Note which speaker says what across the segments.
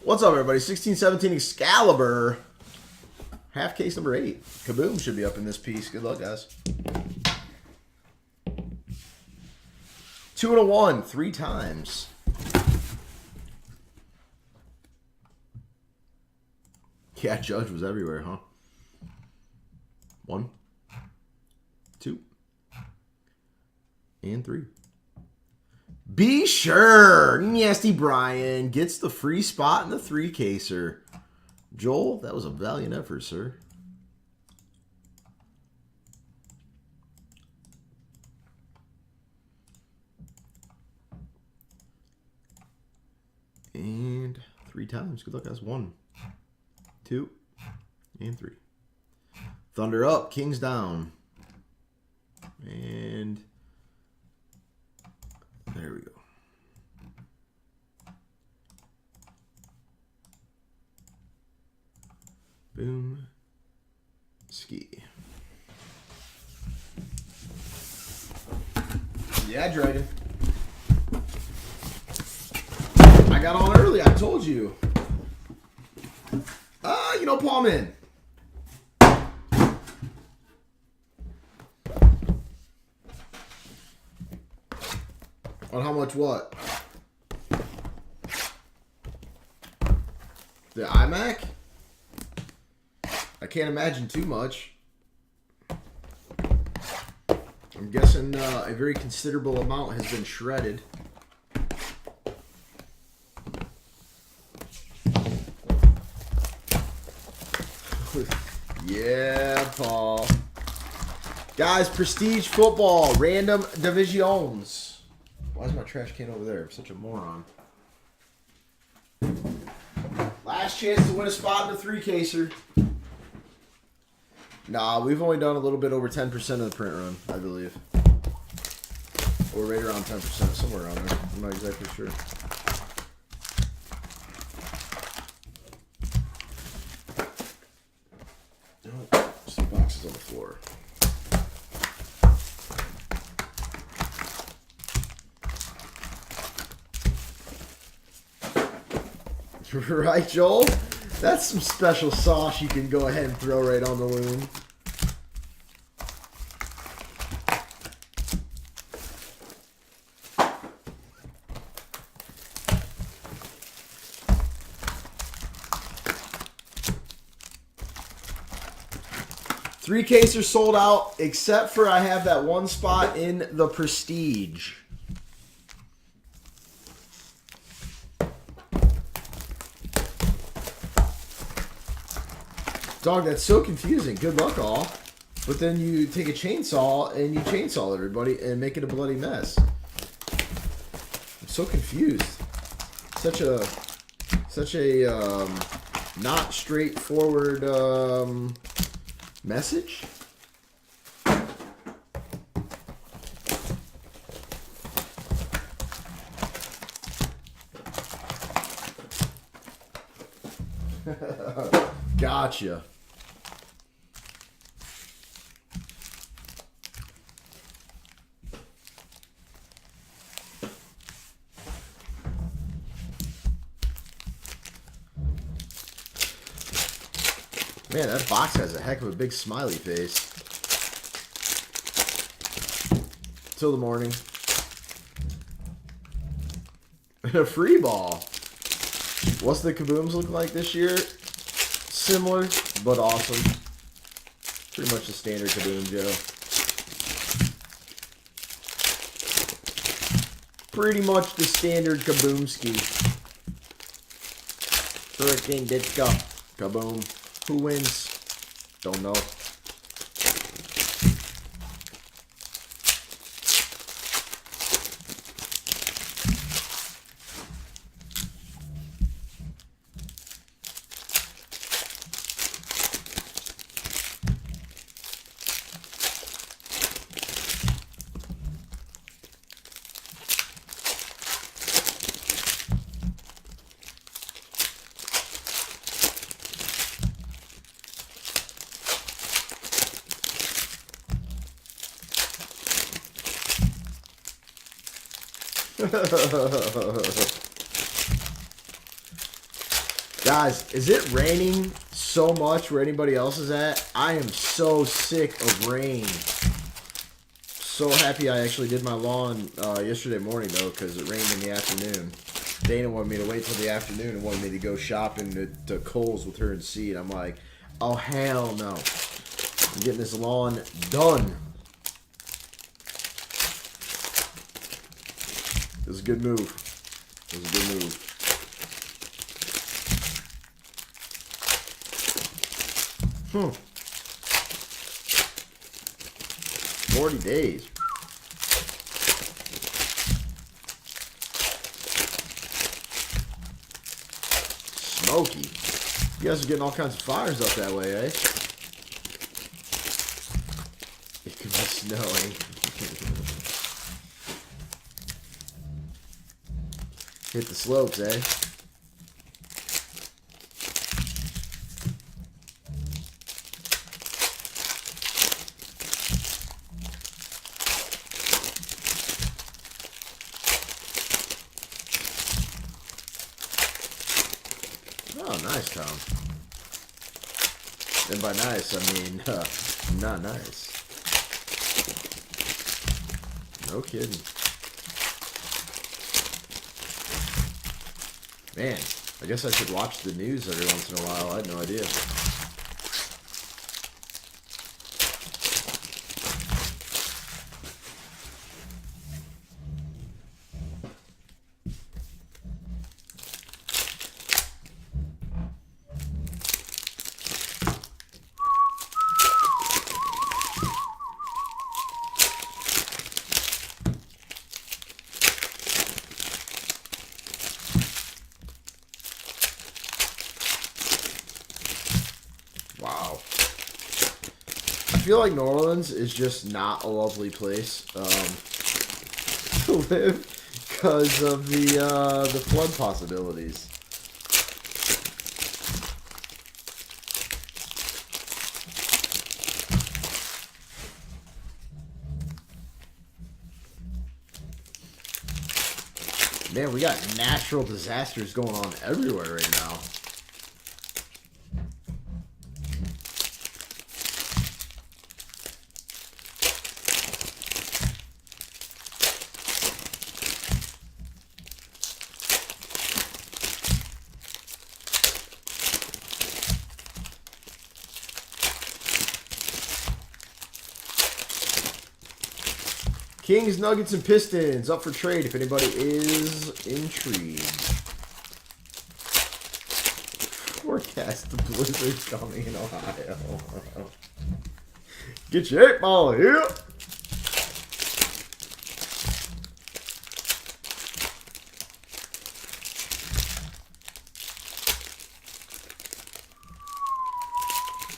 Speaker 1: What's up, everybody? 16-17 Excalibur. Half case number 8. Kaboom should be up in this piece. Good luck, guys. 2 and a 1, 3 times. Yeah, Judge was everywhere, huh? 1, 2, and 3. Be sure, Nasty Brian gets the free spot in the 3-caser. Joel, that was a valiant effort, sir. And 3 times. Good luck, guys. 1, 2, and 3. Thunder up, Kings down. And there we go. Boom. Ski. Yeah, Dragon. I got on early, I told you. You know, Paul Man. On how much what? The iMac? I can't imagine too much. I'm guessing a very considerable amount has been shredded. Yeah, Paul. Guys, Prestige Football, Random Divisions. Why is my trash can over there? I'm such a moron. Last chance to win a spot in the 3-caser. Nah, we've only done a little bit over 10% of the print run, I believe. Or right around 10%, somewhere around there. I'm not exactly sure. Oh, some boxes on the floor. Right, Joel? That's some special sauce you can go ahead and throw right on the loom. Three cases sold out, except for I have that one spot in the Prestige. Dog, that's so confusing. Good luck, all. But then you take a chainsaw and you chainsaw everybody and make it a bloody mess. I'm so confused. Such a not straightforward message. Gotcha. Man, that box has a heck of a big smiley face. Till the morning. And a free ball. What's the Kabooms look like this year? Similar, but awesome. Pretty much the standard Kaboom, Joe. Pretty much the standard Kaboomski. Hurricane Ditko. Kaboom. Who wins? Don't know. Guys, is it raining so much where anybody else is at? I am so sick of rain. So happy I actually did my lawn yesterday morning, though, because it rained in the afternoon. Dana wanted me to wait till the afternoon and wanted me to go shopping to Kohl's with her and see it. I'm like, oh, hell no. I'm getting this lawn done. It was a good move. It was a good move. Hmm. 40 days. Smoky. You guys are getting all kinds of fires up that way, eh? It could be snowing. Hit the slopes, eh? Oh, nice, Tom. And by nice, I mean, not nice. No kidding. Man, I guess I should watch the news every once in a while. I had no idea. Wow. I feel like New Orleans is just not a lovely place to live because of the flood possibilities. Man, we got natural disasters going on everywhere right now. Kings, Nuggets, and Pistons up for trade if anybody is intrigued. Forecast the blizzard coming in Ohio. Get your 8-ball here.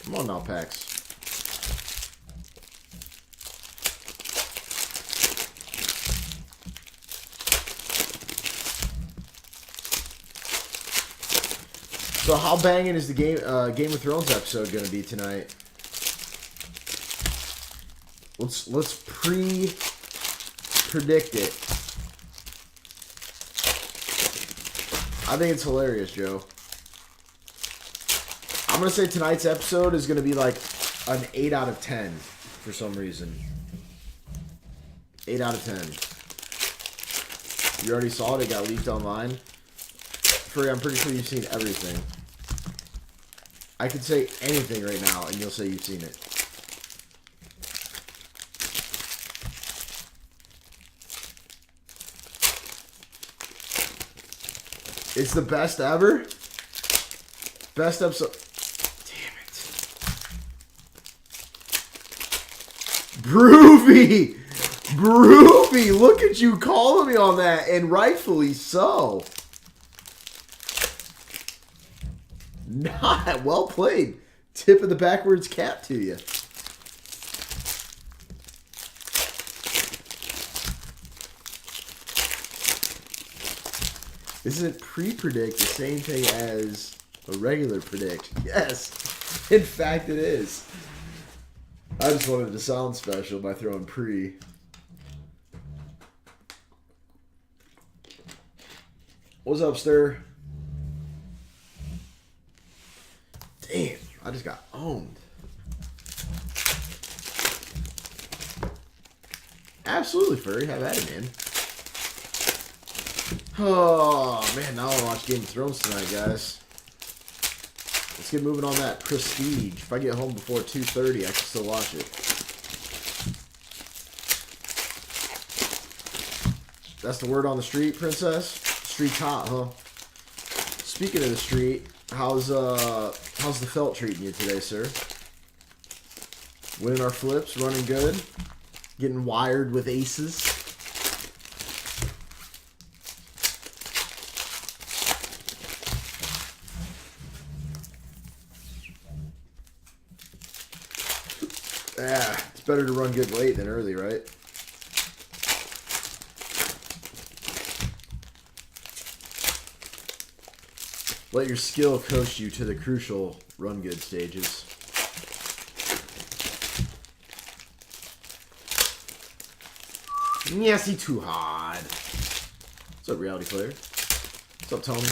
Speaker 1: Come on now, Pax. So how banging is the Game of Thrones episode going to be tonight? Let's predict it. I think it's hilarious, Joe. I'm going to say tonight's episode is going to be like an 8 out of 10 for some reason. 8 out of 10. You already saw it. It got leaked online. I'm pretty sure you've seen everything. I could say anything right now, and you'll say you've seen it. It's the best ever? Best episode. Damn it. Groovy! Groovy! Look at you calling me on that, and rightfully so. Not well played. Tip of the backwards cap to you. Isn't pre-predict the same thing as a regular predict? Yes. In fact, it is. I just wanted to sound special by throwing pre. What's up, Stir? I just got owned. Absolutely, Furry. Have at it, man. Oh, man. Now I want to watch Game of Thrones tonight, guys. Let's get moving on that Prestige. If I get home before 2:30, I can still watch it. That's the word on the street, Princess? Street's hot, huh? Speaking of the street, how's the felt treating you today, sir? Winning our flips, running good, getting wired with aces. Yeah, it's better to run good late than early, right? Let your skill coach you to the crucial run good stages. Nasty too hard. What's up, reality player? What's up, Tony?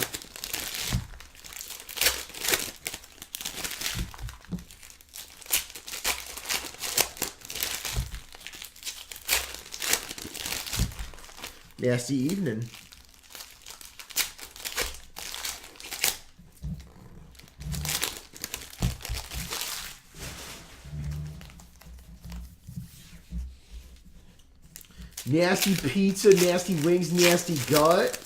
Speaker 1: Nasty evening. Nasty pizza, nasty wings, nasty gut.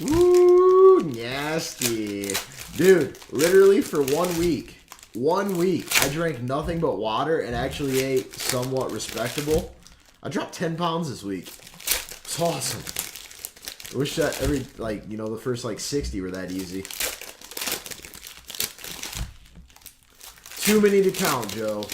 Speaker 1: Woo, nasty. Dude, literally for 1 week, I drank nothing but water and actually ate somewhat respectable. I dropped 10 pounds this week. It's awesome. I wish that the first 60 were that easy. Too many to count, Joe.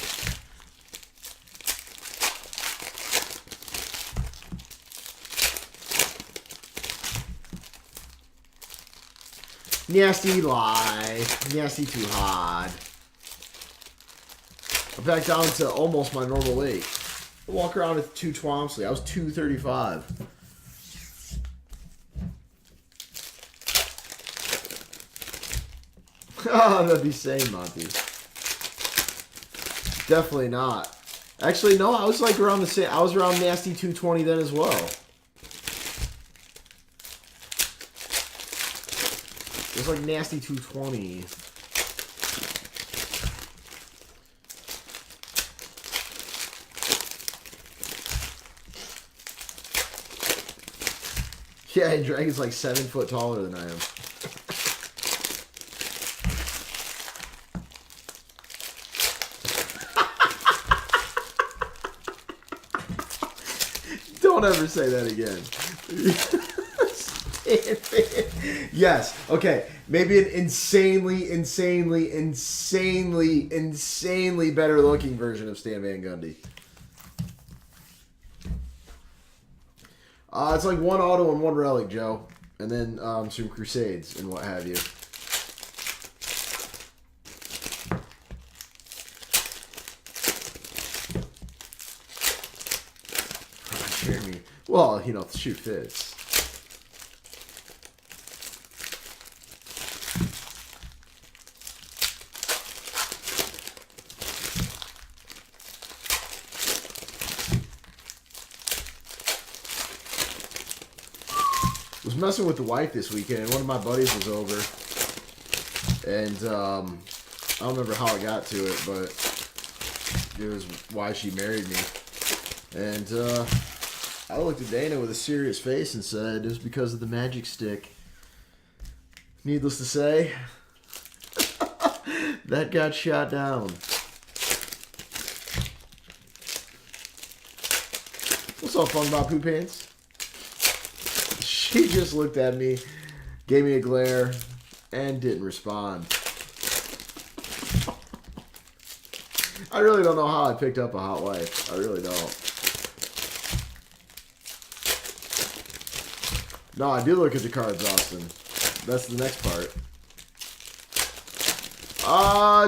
Speaker 1: Nasty lie. Nasty too hard. I'm back down to almost my normal weight. I walk around at 220. I was 235. Oh, that'd be sane, Monty. Definitely not. Actually, no, I was around the same. I was around nasty 220 then as well. It was nasty 220. Yeah, Dragon's 7 foot taller than I am. Don't ever say that again. Yes. Okay. Maybe an insanely better looking version of Stan Van Gundy. It's 1 auto and 1 relic, Joe. And then some Crusades and what have you. Jeremy. Well, the shoe fits. Was messing with the wife this weekend, and one of my buddies was over, and I don't remember how I got to it, but it was why she married me. And I looked at Dana with a serious face and said it was because of the magic stick. Needless to say, that got shot down. What's up, Fun About Poo Pants? She just looked at me, gave me a glare, and didn't respond. I really don't know how I picked up a hot wife. I really don't. No, I do look at the cards, Austin. That's the next part.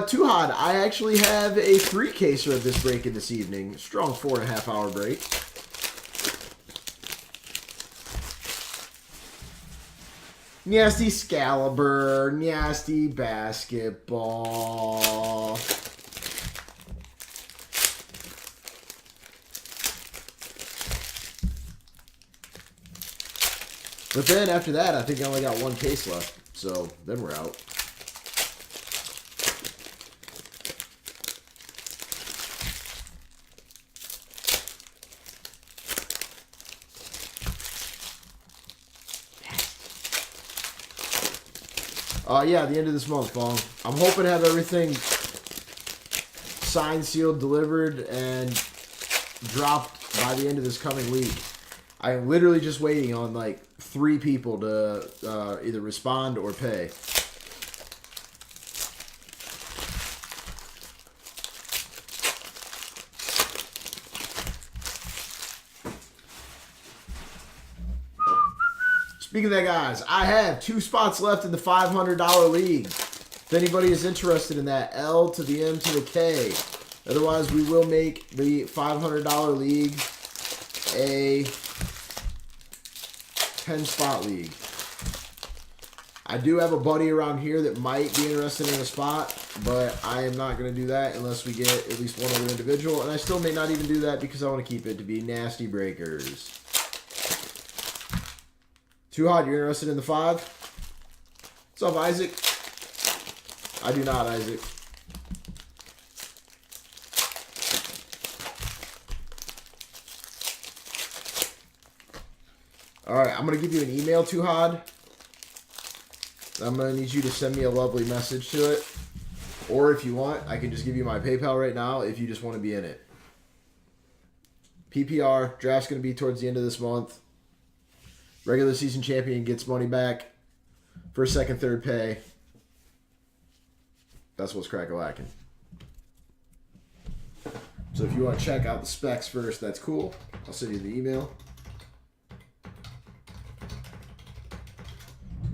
Speaker 1: Too hot. I actually have a 3-caser of this break in this evening. Strong 4.5 hour break. Nasty Excalibur. Nasty basketball. But then after that, I think I only got one case left. So then we're out. Yeah, the end of this month, Bong. I'm hoping to have everything signed, sealed, delivered, and dropped by the end of this coming week. I am literally just waiting on like 3 people to either respond or pay. Speaking of that, guys, I have 2 spots left in the $500 league. If anybody is interested in that, L to the M to the K. Otherwise, we will make the $500 league a 10-spot league. I do have a buddy around here that might be interested in a spot, but I am not going to do that unless we get at least one other individual. And I still may not even do that because I want to keep it to be nasty breakers. Too hot, you're interested in the 5? What's up, Isaac? I do not, Isaac. Alright, I'm going to give you an email, Too Hot. I'm going to need you to send me a lovely message to it. Or if you want, I can just give you my PayPal right now if you just want to be in it. PPR, draft's going to be towards the end of this month. Regular season champion gets money back. First, second, third pay. That's what's crack-a-lacking. So if you want to check out the specs first, that's cool. I'll send you the email.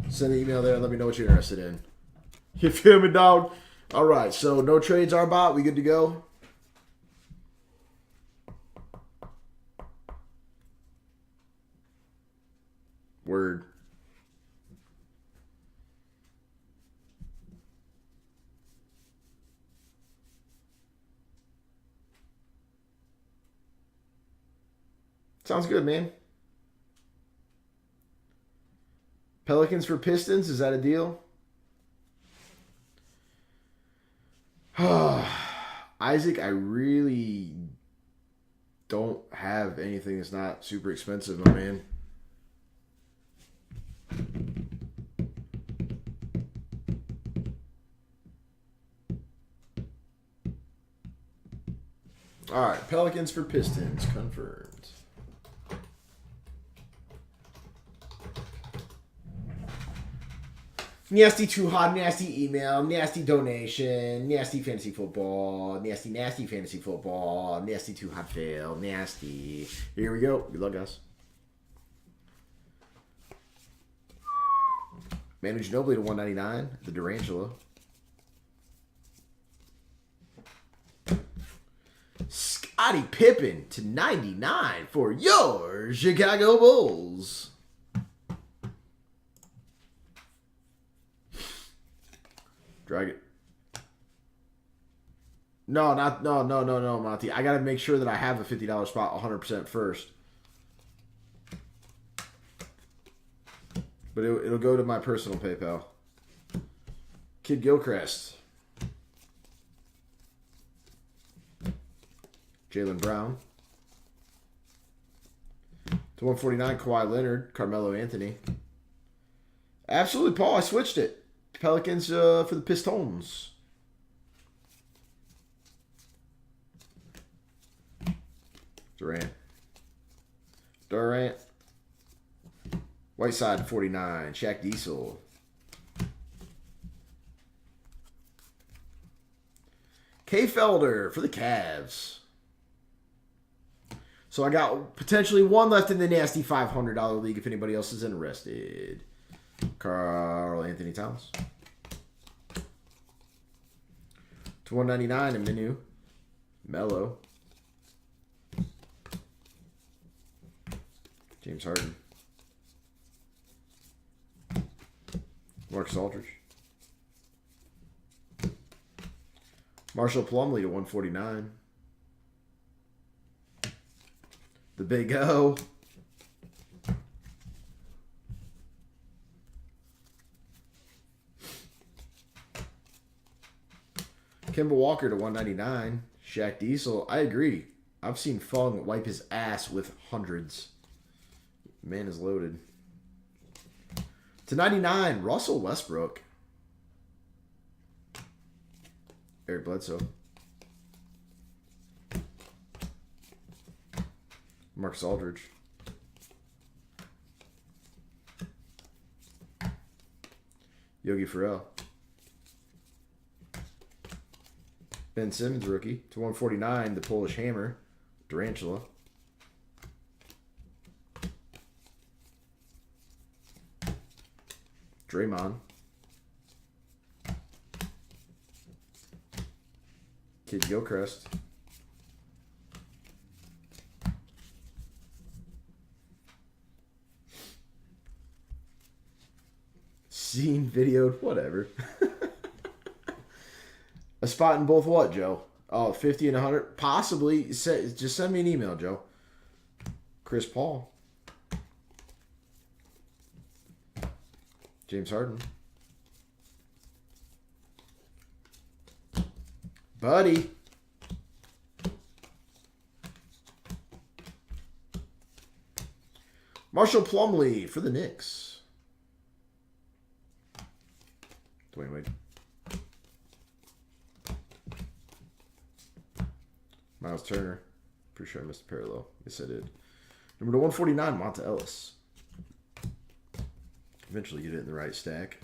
Speaker 1: Send the email there and let me know what you're interested in. You feel me, dog? All right, so no trades are bought. We good to go? Word. Sounds good, man. Pelicans for Pistons, is that a deal? Isaac, I really don't have anything that's not super expensive, my man. All right, Pelicans for Pistons, confirmed. Nasty Too Hot, nasty email, nasty donation, nasty fantasy football, nasty fantasy football, nasty Too Hot fail, nasty. Here we go. Good luck, guys. Manu Ginobili to 199, the Durantula. Scottie Pippen to 99 for your Chicago Bulls. Drag it. No, Monty. I gotta make sure that I have a $50 spot 100% first. But it'll go to my personal PayPal. Kid Gilchrist. Jaylen Brown. To 149, Kawhi Leonard. Carmelo Anthony. Absolutely, Paul. I switched it. Pelicans for the Pistons. Durant. Whiteside 49. Shaq Diesel. K. Felder for the Cavs. So I got potentially one left in the nasty $500 league if anybody else is interested. Karl Anthony Towns. To 199 in Menu. Melo. James Harden. Marcus Aldridge. Marshall Plumlee to 149. The Big O. Kemba Walker to 199. Shaq Diesel. I agree. I've seen Fung wipe his ass with hundreds. Man is loaded. To 99, Russell Westbrook. Eric Bledsoe. Marcus Aldridge. Yogi Ferrell. Ben Simmons rookie. To 149, the Polish Hammer. Durantula. Draymond. Kid Gilchrist. Seen, videoed, whatever. A spot in both what, Joe? Oh, 50 and 100? Possibly. Just send me an email, Joe. Chris Paul. James Harden. Buddy. Marshall Plumlee for the Knicks. Dwayne Wade. Miles Turner. Pretty sure I missed a parallel. Yes, I did. Number to 149, Monta Ellis. Eventually get it in the right stack.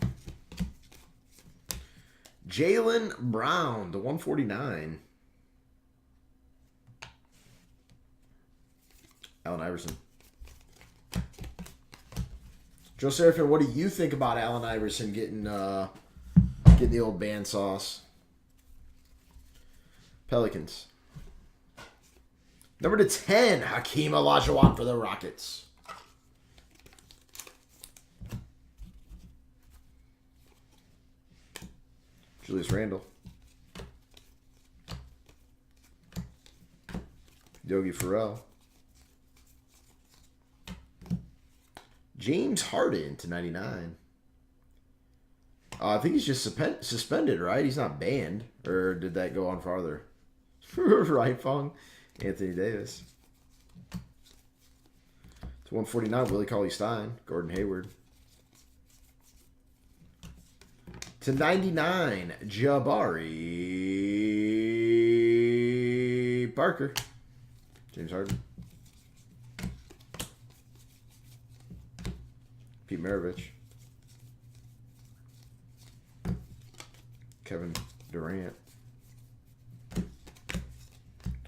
Speaker 1: Jaylen Brown to 149. Allen Iverson. Joe Serafin, what do you think about Allen Iverson getting the old band sauce? Pelicans. Number to 10, Hakeem Olajuwon for the Rockets. Julius Randle. Yogi Ferrell. James Harden to 99. I think he's just suspended, right? He's not banned. Or did that go on farther? Right, Fong? Anthony Davis. To 149, Willie Cauley-Stein. Gordon Hayward. To 99, Jabari Parker. James Harden. Pete Maravich. Kevin Durant. To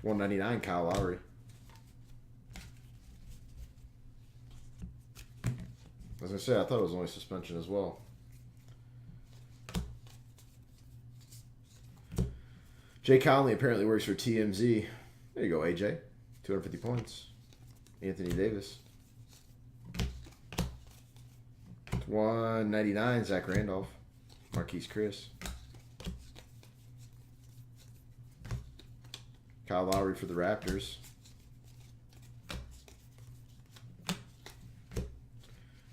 Speaker 1: 199, Kyle Lowry. As I said, I thought it was only suspension as well. Jay Conley apparently works for TMZ. There you go, AJ. 250 points. Anthony Davis. 199, Zach Randolph. Marquise Chris. Kyle Lowry for the Raptors.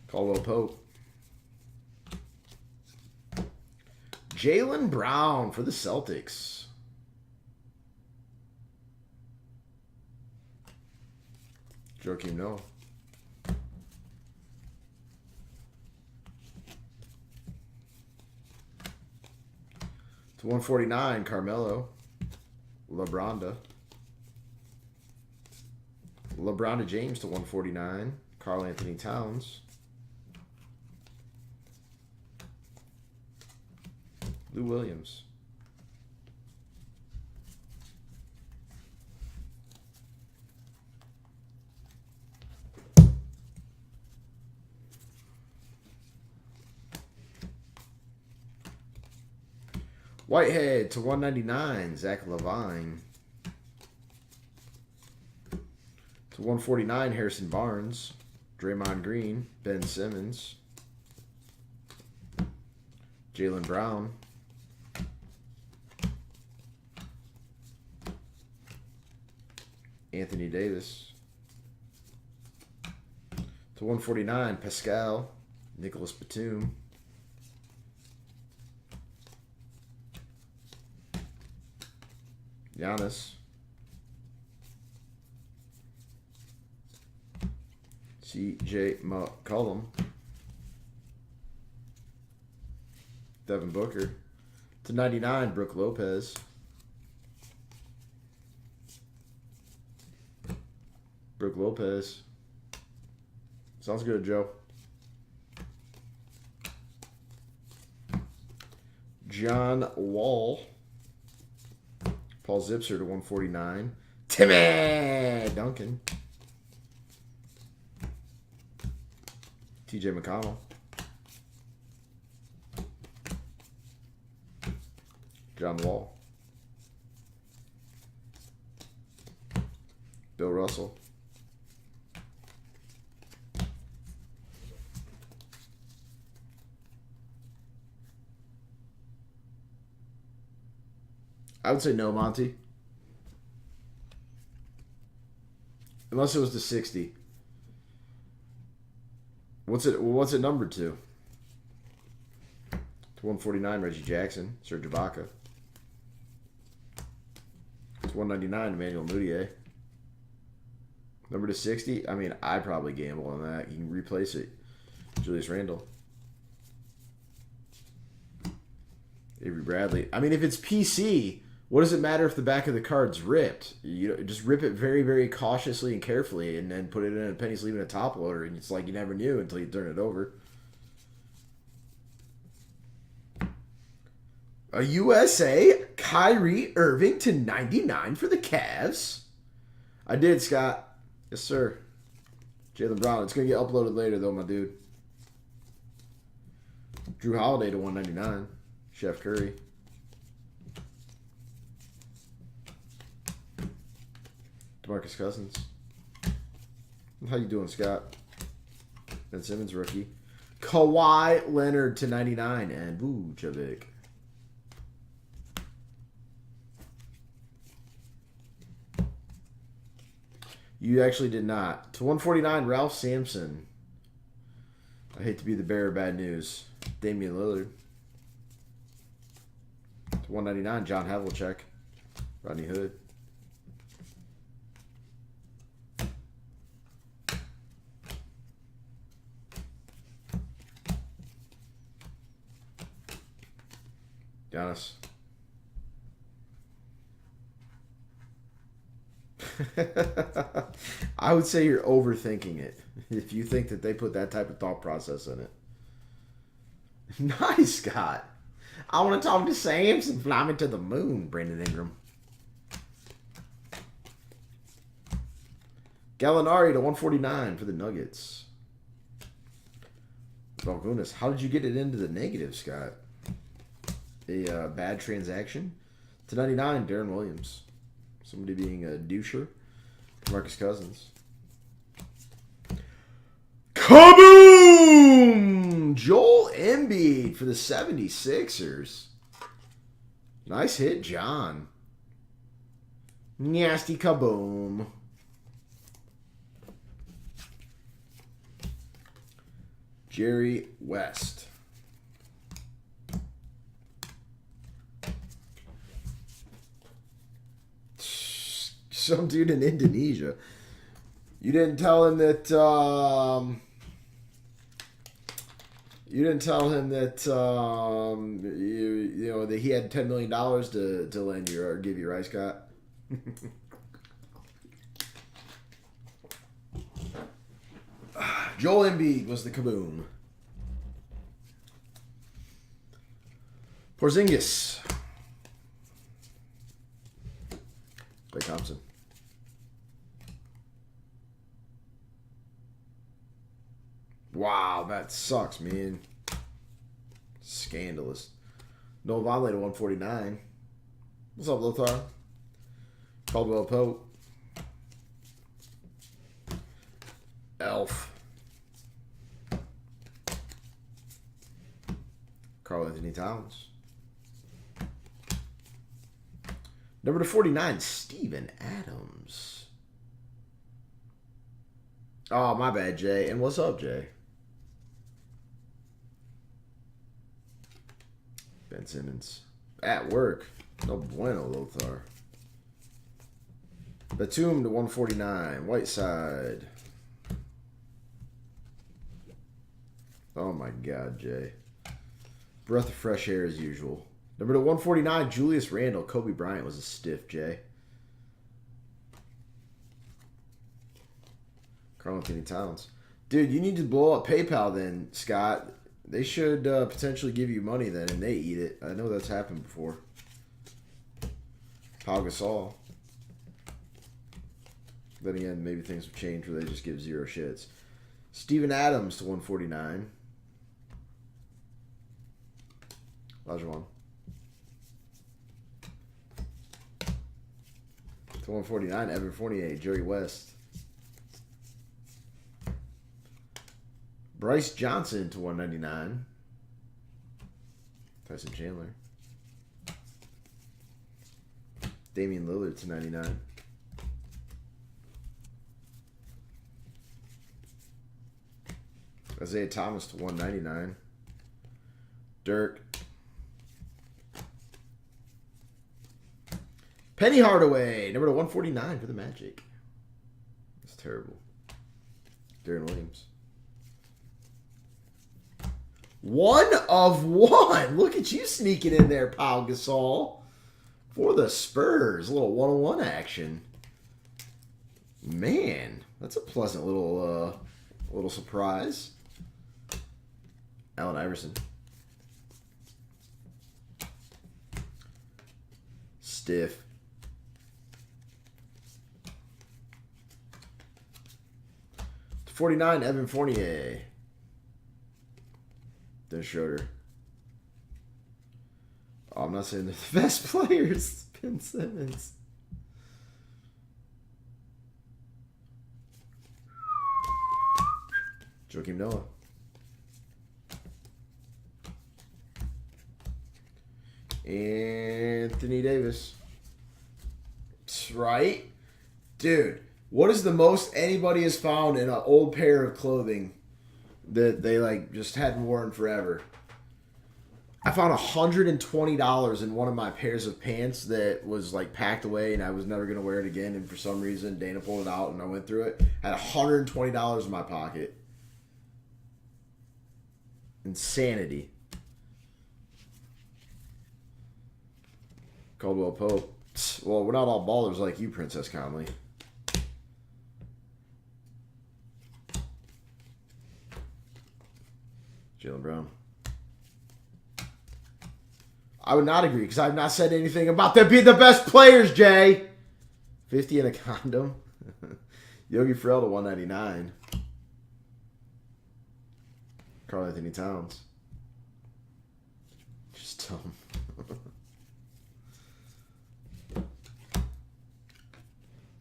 Speaker 1: Caldwell Pope. Jaylen Brown for the Celtics. Joakim Noah. To 149, Carmelo. LeBronda. LeBronda James to 149. Karl Anthony Towns. Lou Williams. Whitehead to 199, Zach LaVine. To 149, Harrison Barnes. Draymond Green, Ben Simmons. Jaylen Brown. Anthony Davis. To 149, Pascal. Nicholas Batum. Giannis. C.J. McCollum. Devin Booker. To 99, Brook Lopez. Brook Lopez. Sounds good, Joe. John Wall. Paul Zipser to 149. Timmy Duncan. TJ McConnell. John Wall. Bill Russell. I would say no, Monty. Unless it was to 60. What's it numbered to? To 149, Reggie Jackson, Serge Ibaka. It's 199, Emmanuel Mudiay. Number to 60? I mean, I'd probably gamble on that. You can replace it. Julius Randle. Avery Bradley. I mean, if it's PC, what does it matter if the back of the card's ripped? You just rip it very, very cautiously and carefully and then put it in a penny sleeve and a top loader, and it's like you never knew until you turn it over. A USA, Kyrie Irving to 99 for the Cavs. I did, Scott. Yes, sir. Jaylen Brown. It's going to get uploaded later, though, my dude. Drew Holiday to 199. Chef Curry. DeMarcus Cousins. How you doing, Scott? Ben Simmons, rookie. Kawhi Leonard to 99. And Vucevic. You actually did not. To 149, Ralph Sampson. I hate to be the bearer of bad news. Damian Lillard. To 199, John Havlicek. Rodney Hood. Giannis. I would say you're overthinking it if you think that they put that type of thought process in it. Nice, Scott. I want to talk to Samson. Fly me to the moon, Brandon Ingram. Gallinari to 149 for the Nuggets. Valgunas. How did you get it into the negative, Scott? A bad transaction? To 99, Darren Williams. Somebody being a doucher. Marcus Cousins. Kaboom! Joel Embiid for the 76ers. Nice hit, John. Nasty kaboom. Jerry West. Some dude in Indonesia. You didn't tell him that. You didn't tell him that. You know that he had $10 million to lend you or give you, right, Scott? Joel Embiid was the kaboom. Porzingis. Klay Thompson. Wow, that sucks, man. Scandalous. Noah Vonleh to 149. What's up, Lothar? Caldwell Pope. Elf. Karl Anthony Anthony Towns. Number to 49, Steven Adams. Oh, my bad, Jay. And what's up, Jay? Ben Simmons. At work. No bueno, Lothar. Batum to 149. Whiteside. Oh my God, Jay. Breath of fresh air as usual. Number to 149, Julius Randle. Kobe Bryant was a stiff, Jay. Karl Anthony Towns. Dude, you need to blow up PayPal then, Scott. They should potentially give you money then, and they eat it. I know that's happened before. Pau Gasol. Then again, maybe things have changed where they just give zero shits. Steven Adams to 149. Olajuwon. To 149, Evan Fournier, Jerry West. Bryce Johnson to 199. Tyson Chandler. Damian Lillard to 99. Isaiah Thomas to 199. Dirk. Penny Hardaway, number to 149 for the Magic. That's terrible. Darren Williams. 1 of 1. Look at you sneaking in there, Pau Gasol. For the Spurs. A little 101 action. Man, that's a pleasant little surprise. Allen Iverson. Stiff. To 49, Evan Fournier. Dennis Schroeder. Oh, I'm not saying they're the best players. Ben Simmons. Joakim Noah. Anthony Davis. That's right. Dude, what is the most anybody has found in an old pair of clothing that they like just hadn't worn forever? I found $120 in one of my pairs of pants that was like packed away and I was never going to wear it again. And for some reason, Dana pulled it out and I went through it. I had $120 in my pocket. Insanity. Caldwell Pope. Well, we're not all ballers like you, Princess Conley. Jaylen Brown. I would not agree because I've not said anything about them being the best players, Jay. 50 and a condom. Yogi Ferrell to 199. Karl Anthony Towns. Just dumb.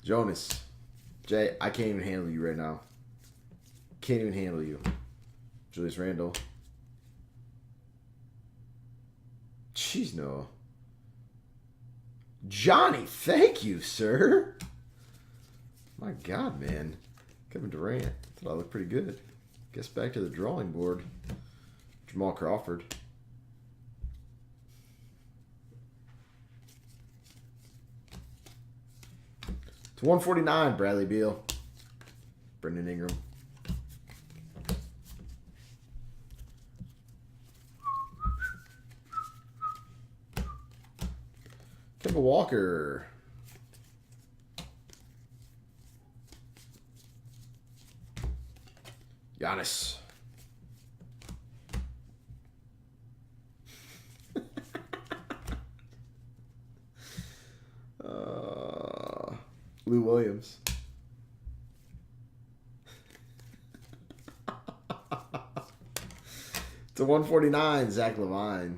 Speaker 1: Jonas. Jay, I can't even handle you right now. Can't even handle you. Julius Randle. Jeez, no. Johnny, thank you, sir. My God, man. Kevin Durant. Thought I looked pretty good. Guess back to the drawing board. Jamal Crawford. To 149, Bradley Beal. Brendan Ingram. Kemba Walker. Giannis. Lou Williams. To 149, Zach LaVine.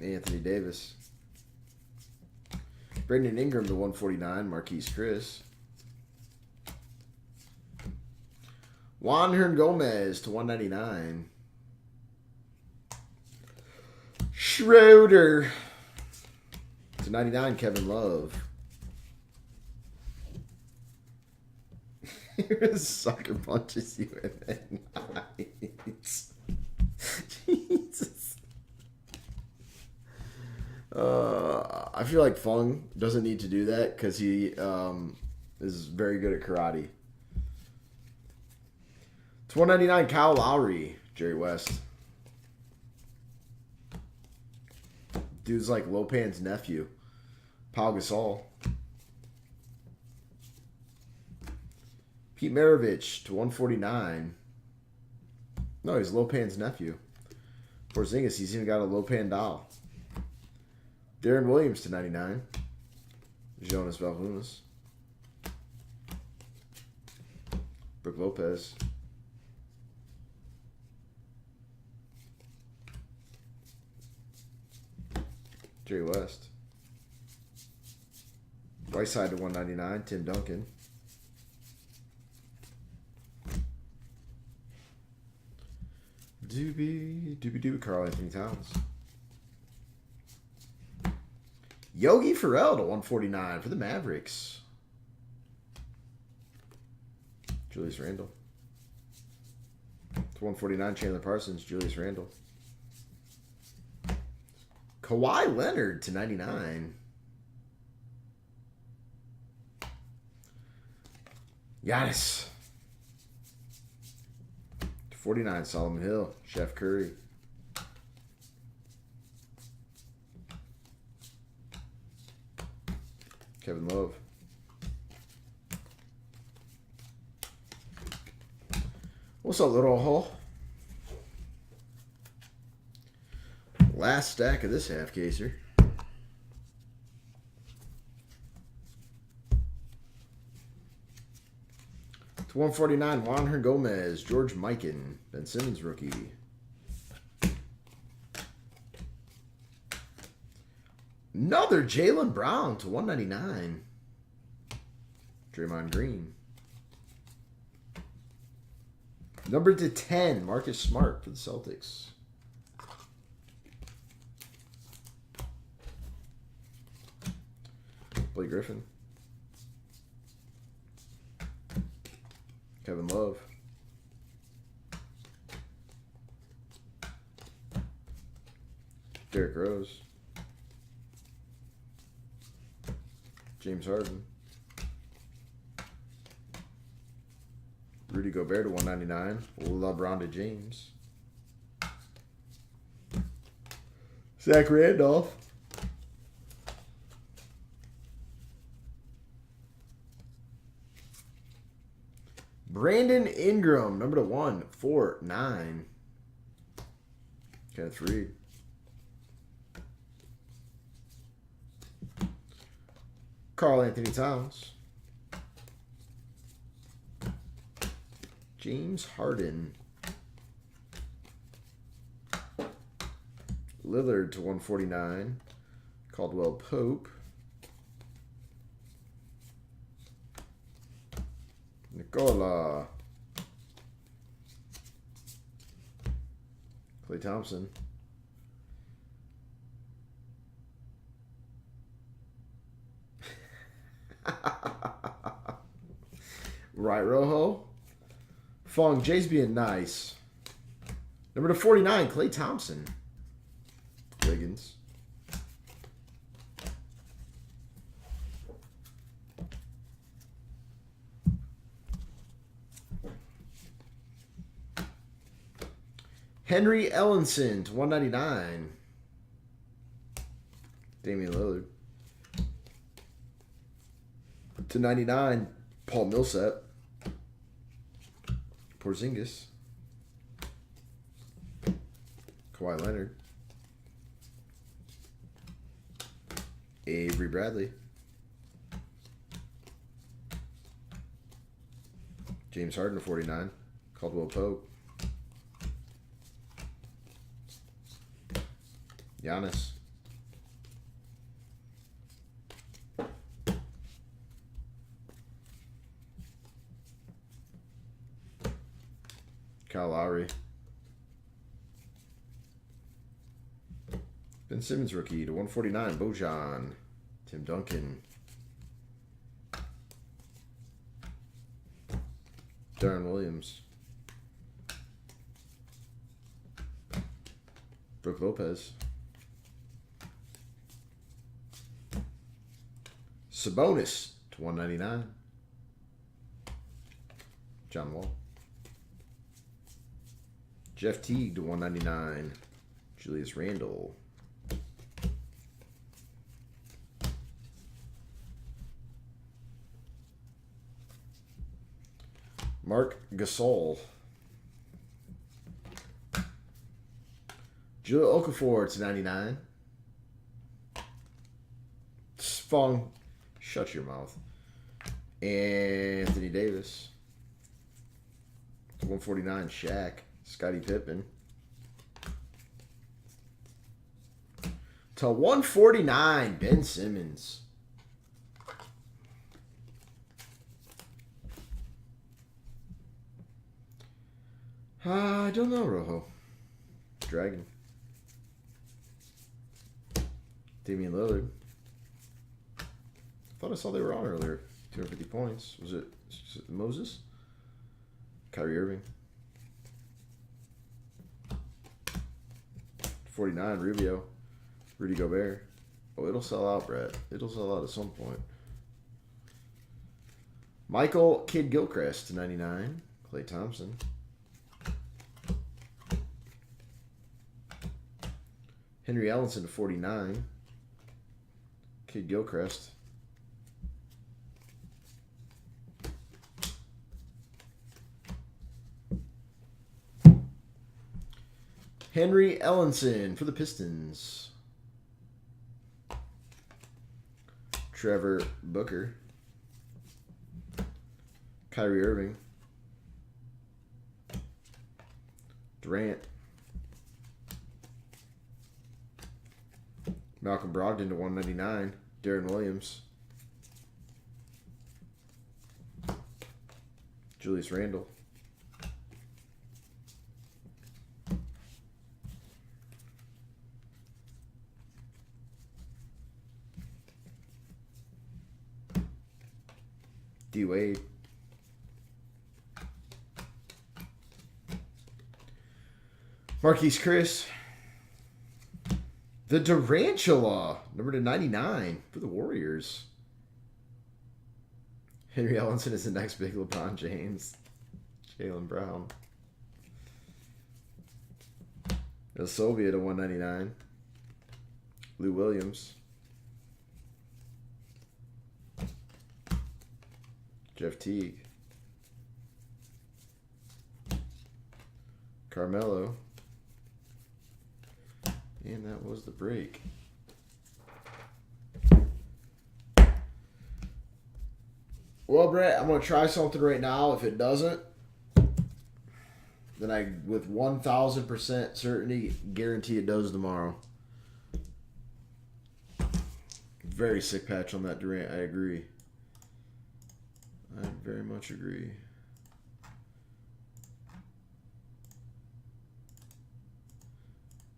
Speaker 1: Anthony Davis. Brandon Ingram to 149, Marquise Chris. Juan Gomez to 199. Schroeder to 99. Kevin Love. Sucker punches you in the night. Jesus. I feel like Fung doesn't need to do that because he is very good at karate. It's 199. Kyle Lowry, Jerry West. Dude's like Lopan's nephew, Pau Gasol. Pete Maravich to 149. No, he's Lopan's nephew. Porzingis, he's even got a Lopan doll. Darren Williams to 99. Jonas Valanciunas. Brook Lopez. Jerry West. Whiteside to 199. Tim Duncan. Doobie, Karl Anthony Towns. Yogi Ferrell to 149 for the Mavericks. Julius Randle. To 149, Chandler Parsons, Julius Randle. Kawhi Leonard to 99. Giannis. To 49, Solomon Hill, Chef Curry. Kevin Love. What's up, little hole? Last stack of this half caser. To 149, Juan Gomez, George Mikan, Ben Simmons rookie. Another Jaylen Brown to 199. Draymond Green. Number to 10, Marcus Smart for the Celtics. Blake Griffin. Kevin Love. Derrick Rose. James Harden. Rudy Gobert to 199. LeBron to James. Zach Randolph. Brandon Ingram, number to 149. Kenneth Reed. Karl Anthony Towns. James Harden. Lillard to 149. Caldwell Pope. Nicola. Klay Thompson. Right, Rojo. Fong, Jay's being nice. Number to 49, Klay Thompson. Wiggins. Henry Ellenson to 199. Damian Lillard. To 99, Paul Millsap. Porzingis. Kawhi Leonard. Avery Bradley. James Harden to 49. Caldwell Pope. Giannis. Lowry. Ben Simmons rookie to 149. Bojan. Tim Duncan. Darren Williams. Brook Lopez. Sabonis to 199. John Wall. Jeff Teague to 199. Julius Randle. Mark Gasol. Julio Okafor to 99. Fong. Shut your mouth. Anthony Davis. To 149. Shaq. Scottie Pippen. To 149. Ben Simmons. I don't know, Rojo. Dragon. Damian Lillard. I thought I saw they were on earlier. 250 points. Was it Moses? Kyrie Irving. 49, Rubio. Rudy Gobert. Oh, it'll sell out, Brett. It'll sell out at some point. Michael Kidd Gilchrist to 99. Klay Thompson. Henry Ellenson to 49. Kidd Gilchrist. Henry Ellenson for the Pistons. Trevor Booker. Kyrie Irving. Durant. Malcolm Brogdon to 199. Darren Williams. Julius Randle. D Wade. Marquise Chris. The Durantula, number to 99 for the Warriors. Henry Ellenson is the next big LeBron James. Jaylen Brown. The Soviet to 199. Lou Williams. Jeff Teague. Carmelo. And that was the break. Well, Brett, I'm going to try something right now. If it doesn't, then I, with 1,000% certainty, guarantee it does tomorrow. Very sick patch on that Durant. I agree. I very much agree.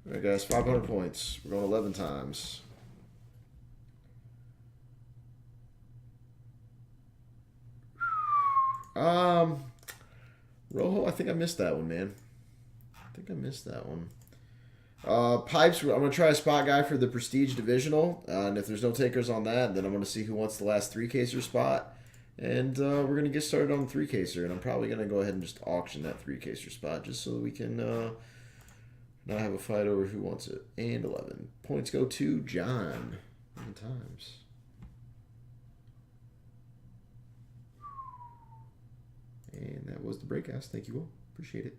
Speaker 1: All right, guys, 500 points. We're going 11 times. Rojo, I think I missed that one, man. I think I missed that one. Pipes, I'm going to try a spot guy for the Prestige Divisional. And if there's no takers on that, then I'm going to see who wants the last 3-caser spot. And we're going to get started on the 3-caser. And I'm probably going to go ahead and just auction that 3-caser spot just so that we can not have a fight over who wants it. And 11. Points go to John. 11 times. And that was the breakout. Thank you all. Appreciate it.